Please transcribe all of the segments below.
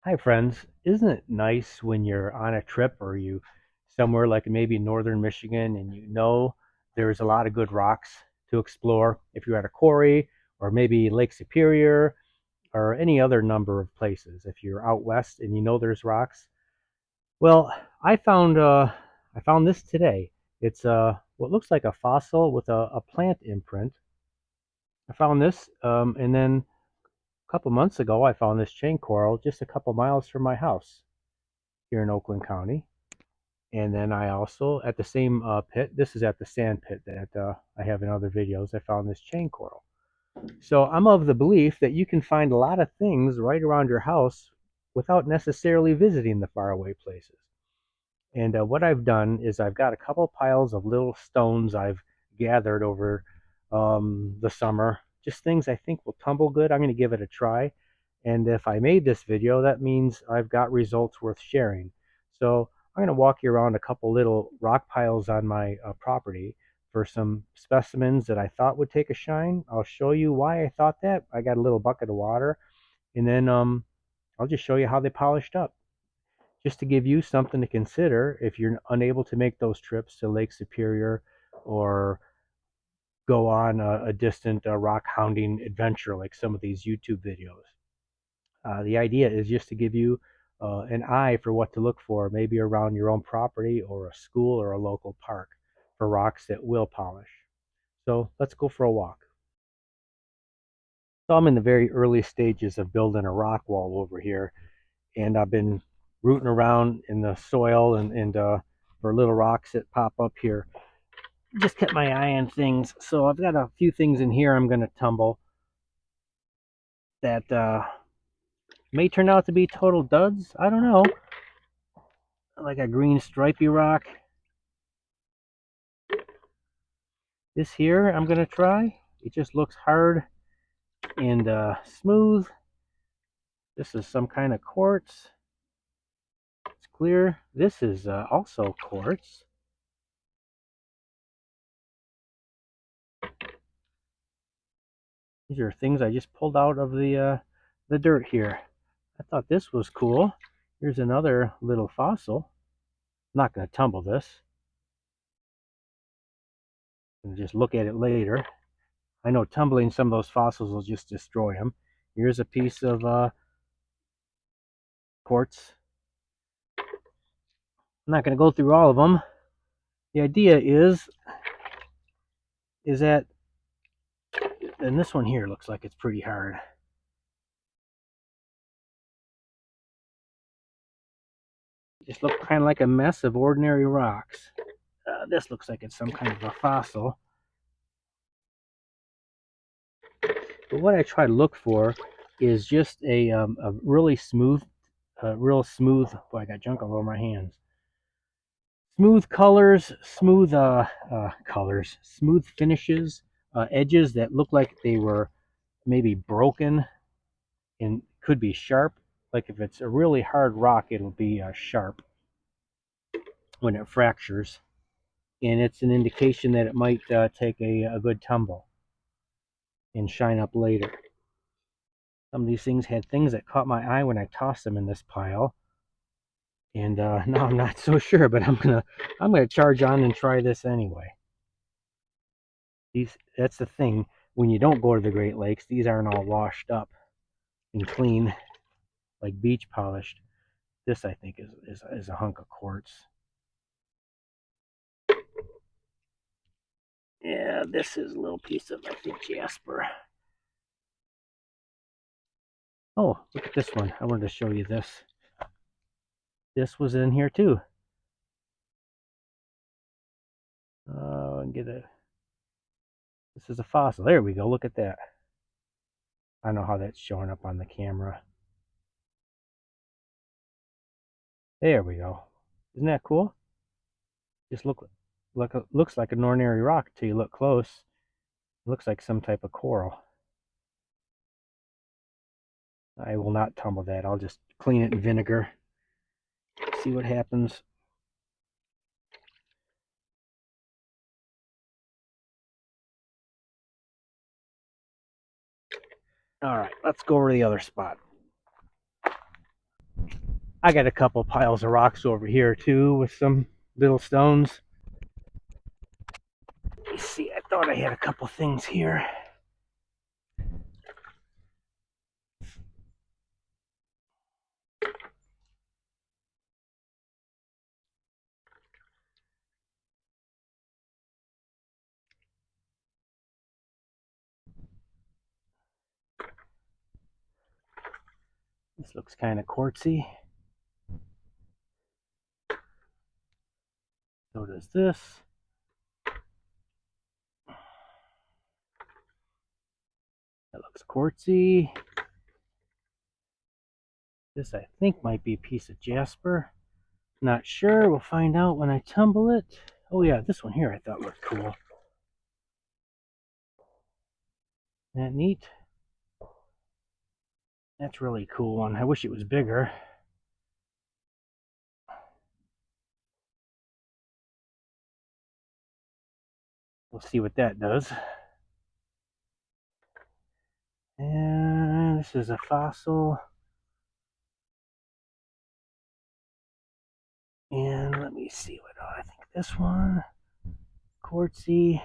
Hi friends, isn't it nice when you're on a trip or you somewhere like maybe northern Michigan and you know there's a lot of good rocks to explore if you're at a quarry or maybe Lake Superior or any other number of places. If you're out west and you know there's rocks. Well, I found this today. It's what looks like a fossil with a plant imprint. I found this and then a couple months ago I found this chain coral just a couple miles from my house here in Oakland County. And then I also, at the same pit, this is at the sand pit that I have in other videos, I found this chain coral. So I'm of the belief that you can find a lot of things right around your house without necessarily visiting the faraway places. And what I've done is I've got a couple piles of little stones I've gathered over the summer, just things I think will tumble good. I'm going to give it a try. And if I made this video, that means I've got results worth sharing. So I'm going to walk you around a couple little rock piles on my property for some specimens that I thought would take a shine. I'll show you why I thought that. I got a little bucket of water, and then I'll just show you how they polished up just to give you something to consider if you're unable to make those trips to Lake Superior or go on a distant rock hounding adventure like some of these YouTube videos. The idea is just to give you an eye for what to look for, maybe around your own property or a school or a local park for rocks that will polish. So let's go for a walk. So I'm in the very early stages of building a rock wall over here, and I've been rooting around in the soil and for little rocks that pop up here. Just kept my eye on things. So I've got a few things in here I'm going to tumble that may turn out to be total duds. I don't know. Like a green stripy rock. This here I'm going to try. It just looks hard and smooth. This is some kind of quartz. It's clear. This is also quartz. These are things I just pulled out of the dirt here. I thought this was cool. Here's another little fossil. I'm not going to tumble this. And just look at it later. I know tumbling some of those fossils will just destroy them. Here's a piece of quartz. I'm not going to go through all of them. The idea is that, and this one here looks like it's pretty hard. Just look kind of like a mess of ordinary rocks. This looks like it's some kind of a fossil. But what I try to look for is just a really smooth, real smooth. Boy, I got junk all over my hands. Smooth colors, smooth finishes, edges that look like they were maybe broken and could be sharp. Like if it's a really hard rock, it'll be sharp when it fractures, and it's an indication that it might take a good tumble and shine up later. Some of these things had things that caught my eye when I tossed them in this pile, and now I'm not so sure, but I'm gonna charge on and try this anyway. That's the thing, when you don't go to the Great Lakes, these aren't all washed up and clean like beach polished. This I think is a hunk of quartz. Yeah, this is a little piece of, I think, jasper. Oh, look at this one. I wanted to show you this. This was in here too. Get a. This is a fossil. There we go. Look at that. I don't know how that's showing up on the camera. There we go. Isn't that cool? Just looks like an ordinary rock till you look close. It looks like some type of coral. I will not tumble that. I'll just clean it in vinegar. See what happens. All right, let's go over to the other spot. I got a couple piles of rocks over here too with some little stones. Let me see, I thought I had a couple things here. This looks kind of quartzy. So does this. That looks quartzy. This I think might be a piece of jasper. Not sure. We'll find out when I tumble it. Oh yeah, this one here I thought looked cool. Isn't that neat? That's a really cool one. I wish it was bigger. We'll see what that does. And this is a fossil. And let me see what I think. This one, quartzy.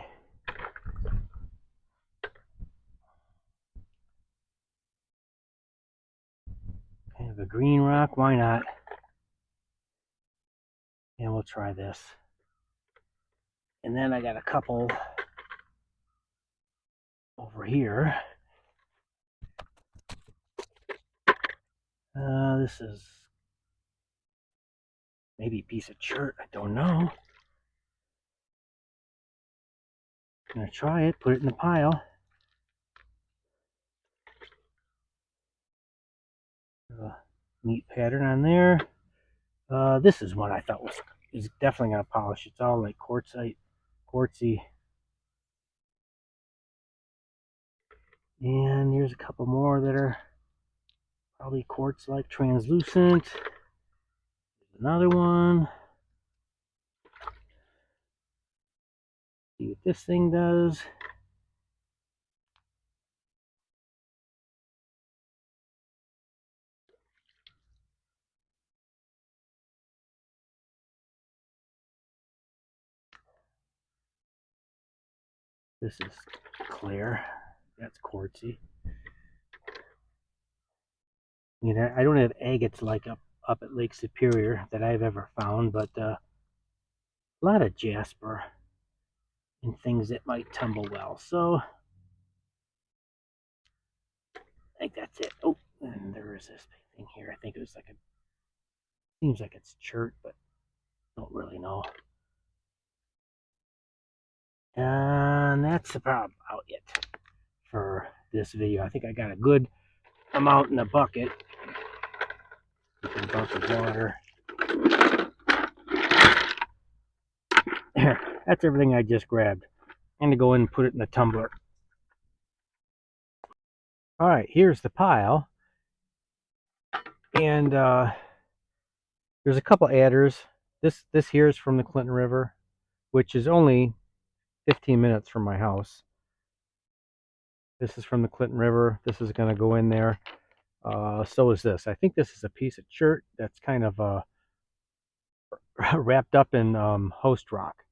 Kind of a green rock. Why not? And we'll try this. And then I got a couple over here. This is maybe a piece of chert. I don't know. I'm gonna try it. Put it in the pile. Neat pattern on there. This is one I thought is definitely gonna polish. It's all like quartzite, quartzy. And here's a couple more that are probably quartz-like, translucent. Another one. See what this thing does. This is clear. That's quartzy. You know, I don't have agates like up at Lake Superior that I've ever found, but a lot of jasper and things that might tumble well. So I think that's it. Oh, and there is this thing here. I think it was like seems like it's chert, but don't really know. And that's about it for this video. I think I got a good amount in the bucket. A bunch of water. There, that's everything I just grabbed. I'm gonna go in and put it in the tumbler. All right, here's the pile. And there's a couple adders. This here is from the Clinton River, which is only 15 minutes from my house. This is from the Clinton River. This is going to go in there. So is this. I think this is a piece of chert that's kind of wrapped up in host rock.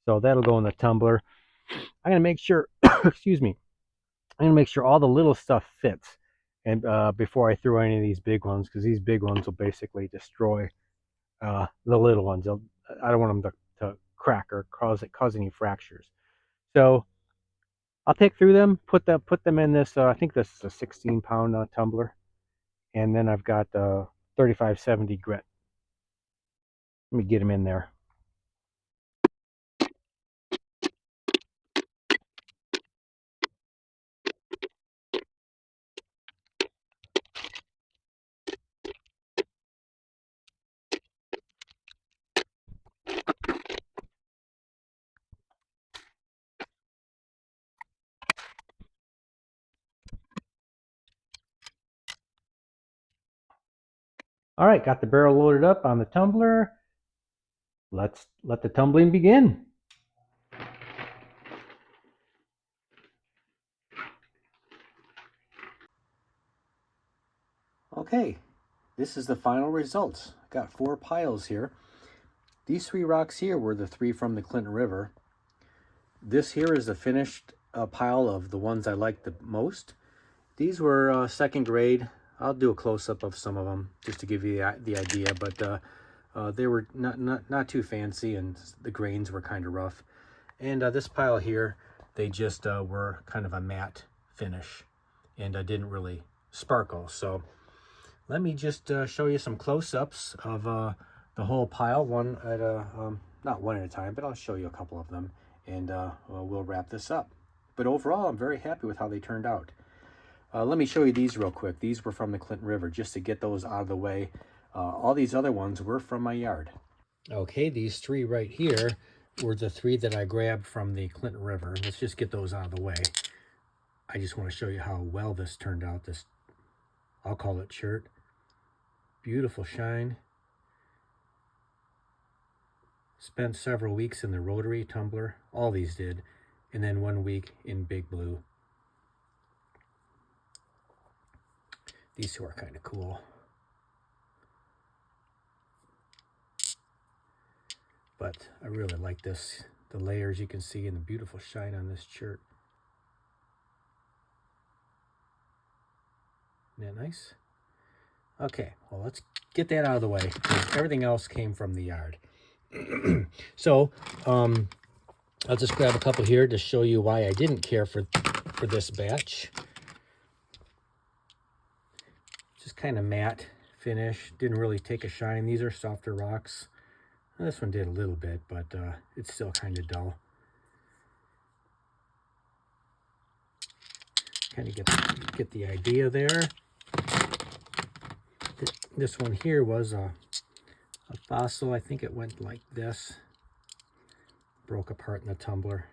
So that'll go in the tumbler. I'm going to make sure, excuse me, I'm going to make sure all the little stuff fits. And before I throw any of these big ones, because these big ones will basically destroy the little ones. I don't want them to crack or cause any fractures. So I'll pick through them, put them in this. I think this is a 16-pound tumbler, and then I've got 3570 grit. Let me get them in there. All right, got the barrel loaded up on the tumbler. Let's let the tumbling begin. Okay, this is the final result. Got 4 piles here. These 3 rocks here were the 3 from the Clinton River. This here is the finished pile of the ones I liked the most. These were second grade. I'll do a close-up of some of them just to give you the idea, but they were not too fancy, and the grains were kind of rough. And this pile here, they just were kind of a matte finish and didn't really sparkle. So let me just show you some close-ups of the whole pile, one at a not one at a time, but I'll show you a couple of them, and we'll wrap this up. But overall, I'm very happy with how they turned out. Let me show you these real quick. These were from the Clinton River, just to get those out of the way. All these other ones were from my yard. Okay, these 3 right here were the 3 that I grabbed from the Clinton River. Let's just get those out of the way. I just want to show you how well this turned out. This, I'll call it shirt. Beautiful shine. Spent several weeks in the rotary tumbler. All these did. And then 1 week in Big Blue. These 2 are kind of cool. But I really like this. The layers you can see and the beautiful shine on this shirt. Isn't that nice? Okay, well, let's get that out of the way. Everything else came from the yard. So, I'll just grab a couple here to show you why I didn't care for this batch. Just kind of matte finish. Didn't really take a shine. These are softer rocks. This one did a little bit, but it's still kind of dull. Kind of get the idea there. This one here was a fossil. I think it went like this. Broke apart in the tumbler.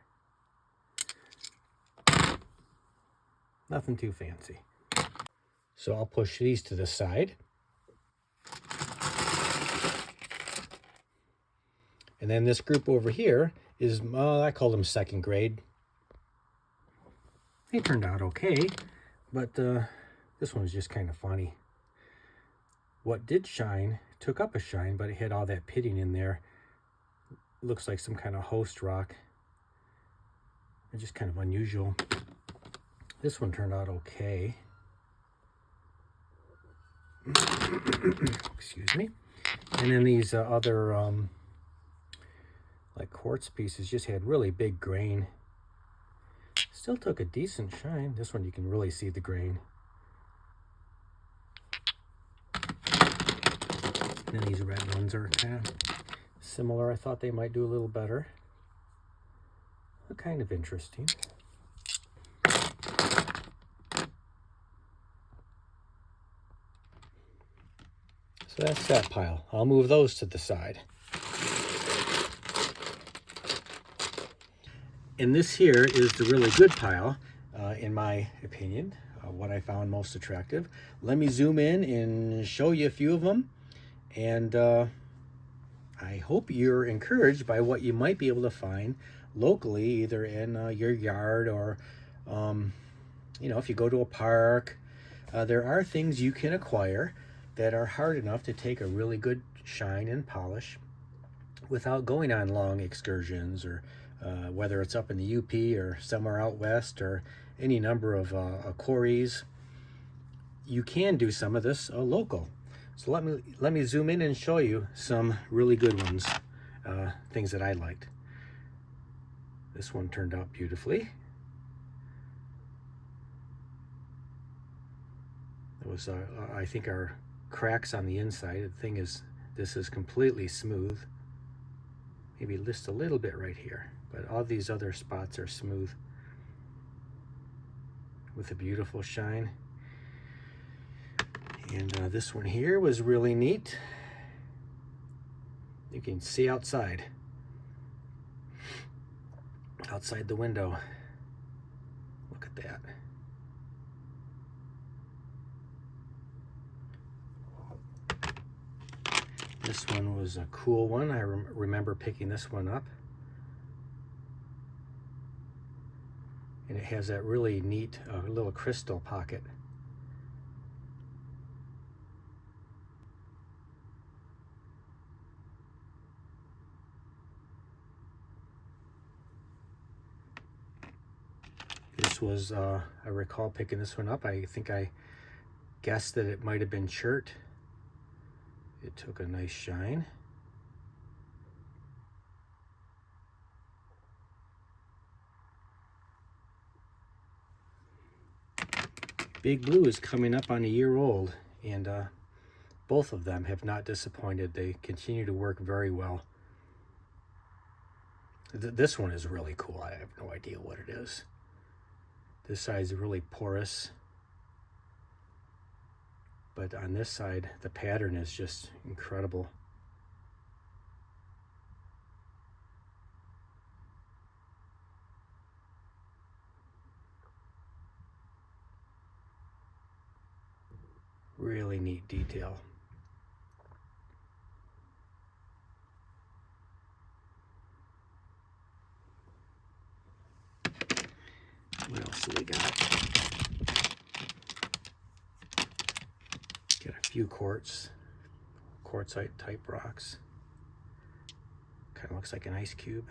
Nothing too fancy. So I'll push these to the side. And then this group over here is, I call them second grade. They turned out okay, but this one was just kind of funny. What did shine took up a shine, but it had all that pitting in there. Looks like some kind of host rock. It's just kind of unusual. This one turned out okay. Excuse me. And then these other like quartz pieces just had really big grain. Still took a decent shine. This one you can really see the grain. And then these red ones are kind of similar. I thought they might do a little better. They're kind of interesting. So that's that pile. I'll move those to the side. And this here is the really good pile, in my opinion, what I found most attractive. Let me zoom in and show you a few of them. And I hope you're encouraged by what you might be able to find locally, either in your yard or, you know, if you go to a park. There are things you can acquire that are hard enough to take a really good shine and polish without going on long excursions, or whether it's up in the UP or somewhere out west, or any number of quarries. You can do some of this local. So let me zoom in and show you some really good ones, things that I liked. This one turned out beautifully. It was, I think, our cracks on the inside. The thing is, this is completely smooth. Maybe just a little bit right here, but all these other spots are smooth with a beautiful shine. And this one here was really neat. You can see outside the window. Look at that. This one was a cool one. I remember picking this one up. And it has that really neat little crystal pocket. this was, I recall picking this one up. I think I guessed that it might have been chert. It took a nice shine. Big Blue is coming up on a year old, and both of them have not disappointed. They continue to work very well. This one is really cool. I have no idea what it is. This side is really porous, but on this side, the pattern is just incredible. Really neat detail. What else do we got? Got a few quartzite type rocks. Kind of looks like an ice cube.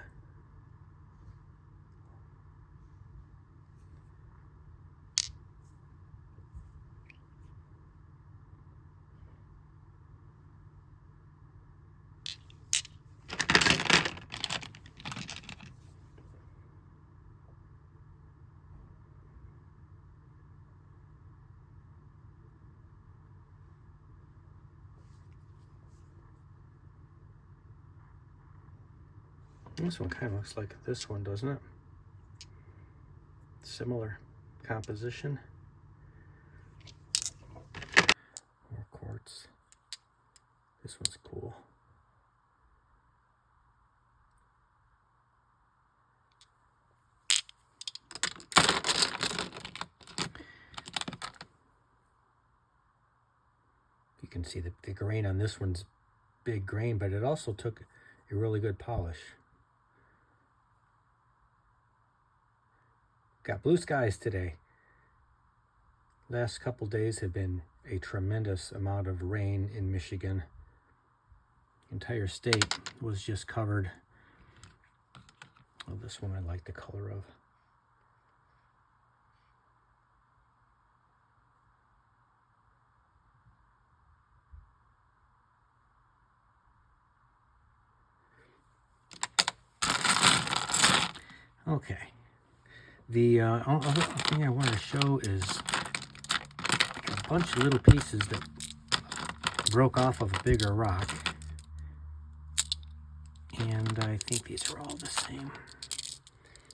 This one kind of looks like this one, doesn't it? Similar composition. More quartz. This one's cool. You can see the grain on this one's big grain, but it also took a really good polish. Got blue skies today. Last couple days have been a tremendous amount of rain in Michigan. The entire state was just covered. Oh, this one I like the color of. Okay. The other thing I want to show is a bunch of little pieces that broke off of a bigger rock. And I think these are all the same.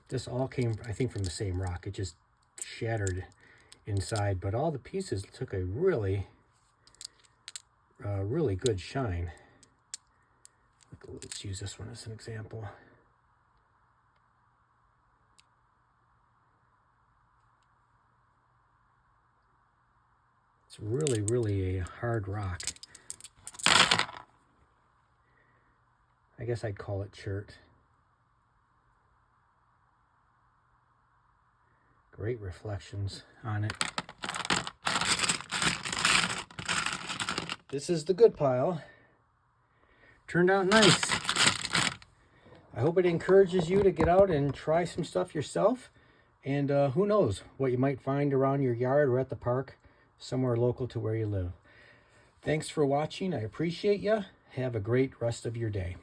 This all came, I think, from the same rock. It just shattered inside, but all the pieces took a really good shine. Let's use this one as an example. It's really a hard rock. I guess I'd call it chert. Great reflections on it. This is the good pile. Turned out nice. I hope it encourages you to get out and try some stuff yourself. And who knows what you might find around your yard or at the park, somewhere local to where you live. Thanks for watching. I appreciate you. Have a great rest of your day.